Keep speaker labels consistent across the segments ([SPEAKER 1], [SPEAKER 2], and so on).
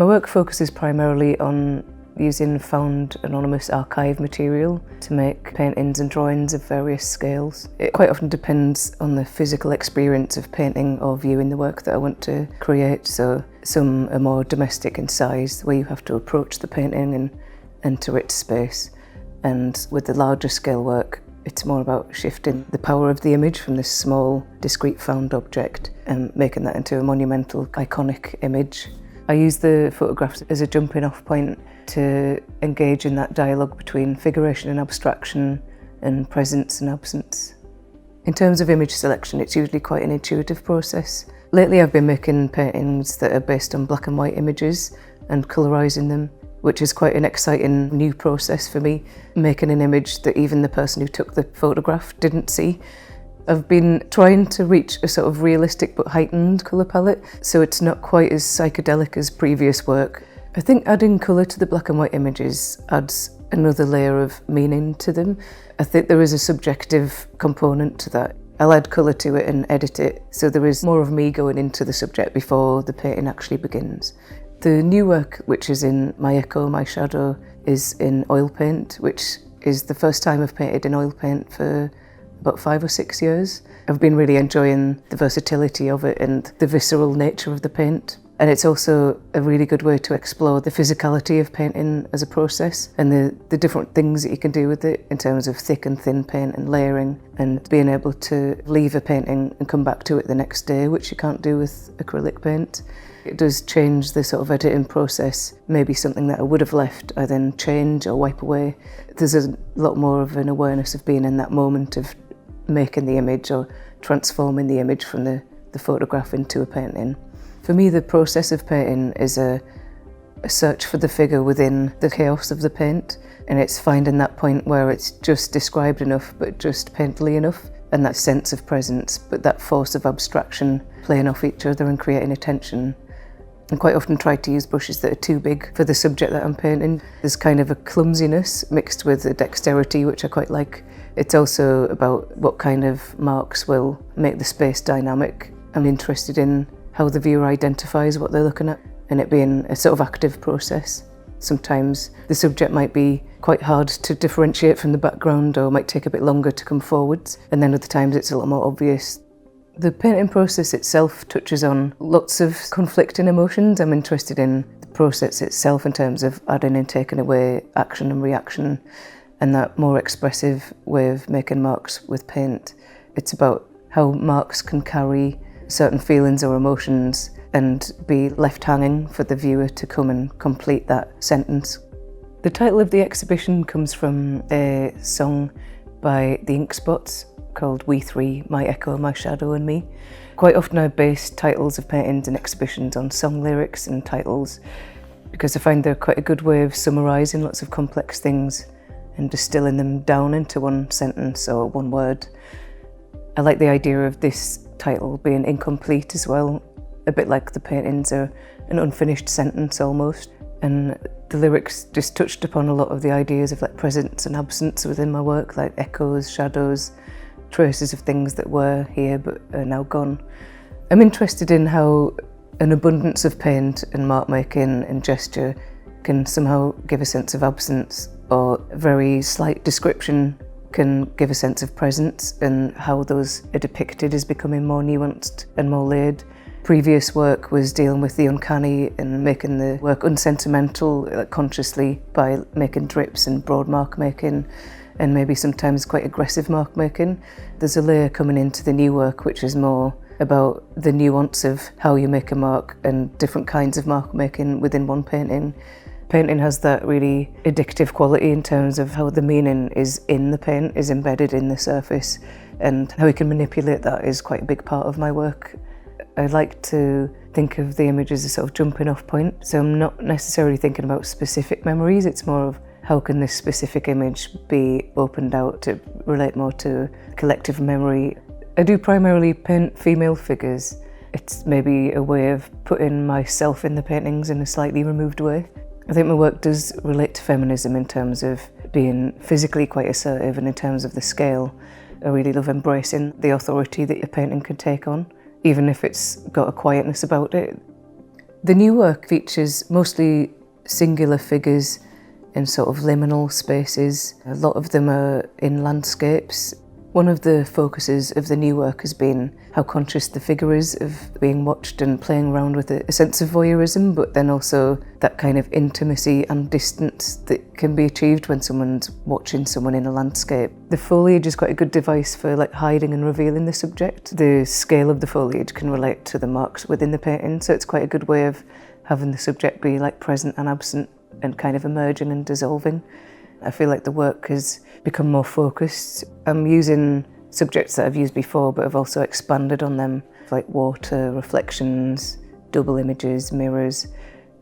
[SPEAKER 1] My work focuses primarily on using found anonymous archive material to make paintings and drawings of various scales. It quite often depends on the physical experience of painting or viewing the work that I want to create. So some are more domestic in size, where you have to approach the painting and enter its space. And with the larger scale work, it's more about shifting the power of the image from this small, discrete found object and making that into a monumental, iconic image. I use the photographs as a jumping off point to engage in that dialogue between figuration and abstraction and presence and absence. In terms of image selection, it's usually quite an intuitive process. Lately I've been making paintings that are based on black and white images and colorising them, which is quite an exciting new process for me, making an image that even the person who took the photograph didn't see. I've been trying to reach a sort of realistic but heightened colour palette, so it's not quite as psychedelic as previous work. I think adding colour to the black and white images adds another layer of meaning to them. I think there is a subjective component to that. I'll add colour to it and edit it, so there is more of me going into the subject before the painting actually begins. The new work, which is in My Echo, My Shadow, is in oil paint, which is the first time I've painted in oil paint for about 5 or 6 years. I've been really enjoying the versatility of it and the visceral nature of the paint. And it's also a really good way to explore the physicality of painting as a process and the different things that you can do with it in terms of thick and thin paint and layering, and being able to leave a painting and come back to it the next day, which you can't do with acrylic paint. It does change the sort of editing process. Maybe something that I would have left, I then change or wipe away. There's a lot more of an awareness of being in that moment of making the image or transforming the image from the photograph into a painting. For me, the process of painting is a search for the figure within the chaos of the paint, and it's finding that point where it's just described enough but just painterly enough, and that sense of presence, but that force of abstraction playing off each other and creating a tension. I quite often try to use brushes that are too big for the subject that I'm painting. There's kind of a clumsiness mixed with a dexterity, which I quite like. It's also about what kind of marks will make the space dynamic. I'm interested in how the viewer identifies what they're looking at, and it being a sort of active process. Sometimes the subject might be quite hard to differentiate from the background or might take a bit longer to come forwards, and then other times it's a lot more obvious. The painting process itself touches on lots of conflicting emotions. I'm interested in the process itself in terms of adding and taking away action and reaction, and that more expressive way of making marks with paint. It's about how marks can carry certain feelings or emotions and be left hanging for the viewer to come and complete that sentence. The title of the exhibition comes from a song by the Ink Spots called We Three, My Echo, My Shadow and Me. Quite often I base titles of paintings and exhibitions on song lyrics and titles because I find they're quite a good way of summarising lots of complex things and distilling them down into one sentence or one word. I like the idea of this title being incomplete as well, a bit like the paintings are an unfinished sentence almost, and the lyrics just touched upon a lot of the ideas of like presence and absence within my work, like echoes, shadows, traces of things that were here but are now gone. I'm interested in how an abundance of paint and mark making and gesture can somehow give a sense of absence, or a very slight description can give a sense of presence, and how those are depicted is becoming more nuanced and more layered. Previous work was dealing with the uncanny and making the work unsentimental, like consciously, by making drips and broad mark making, and maybe sometimes quite aggressive mark making. There's a layer coming into the new work which is more about the nuance of how you make a mark and different kinds of mark making within one painting. Painting has that really addictive quality in terms of how the meaning is in the paint, is embedded in the surface, and how we can manipulate that is quite a big part of my work. I like to think of the image as a sort of jumping off point, so I'm not necessarily thinking about specific memories, it's more of how can this specific image be opened out to relate more to collective memory. I do primarily paint female figures. It's maybe a way of putting myself in the paintings in a slightly removed way. I think my work does relate to feminism in terms of being physically quite assertive, and in terms of the scale. I really love embracing the authority that your painting can take on, even if it's got a quietness about it. The new work features mostly singular figures in sort of liminal spaces. A lot of them are in landscapes. One of the focuses of the new work has been how conscious the figure is of being watched and playing around with a sense of voyeurism, but then also that kind of intimacy and distance that can be achieved when someone's watching someone in a landscape. The foliage is quite a good device for like hiding and revealing the subject. The scale of the foliage can relate to the marks within the painting, so it's quite a good way of having the subject be like present and absent and kind of emerging and dissolving. I feel like the work has become more focused. I'm using subjects that I've used before, but I've also expanded on them, like water, reflections, double images, mirrors,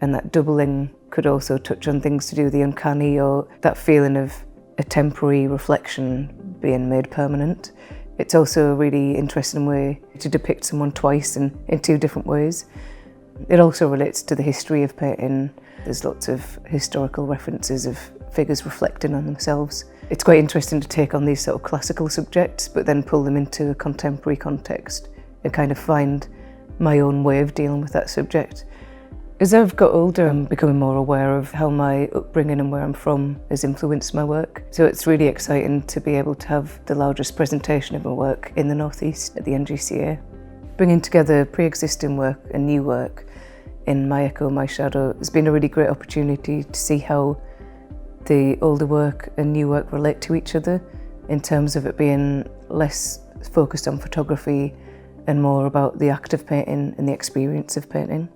[SPEAKER 1] and that doubling could also touch on things to do with the uncanny or that feeling of a temporary reflection being made permanent. It's also a really interesting way to depict someone twice and in two different ways. It also relates to the history of painting. There's lots of historical references of figures reflecting on themselves. It's quite interesting to take on these sort of classical subjects, but then pull them into a contemporary context and kind of find my own way of dealing with that subject. As I've got older, I'm becoming more aware of how my upbringing and where I'm from has influenced my work. So it's really exciting to be able to have the largest presentation of my work in the North East at the NGCA. Bringing together pre-existing work and new work in My Echo, My Shadow has been a really great opportunity to see how the older work and new work relate to each other in terms of it being less focused on photography and more about the act of painting and the experience of painting.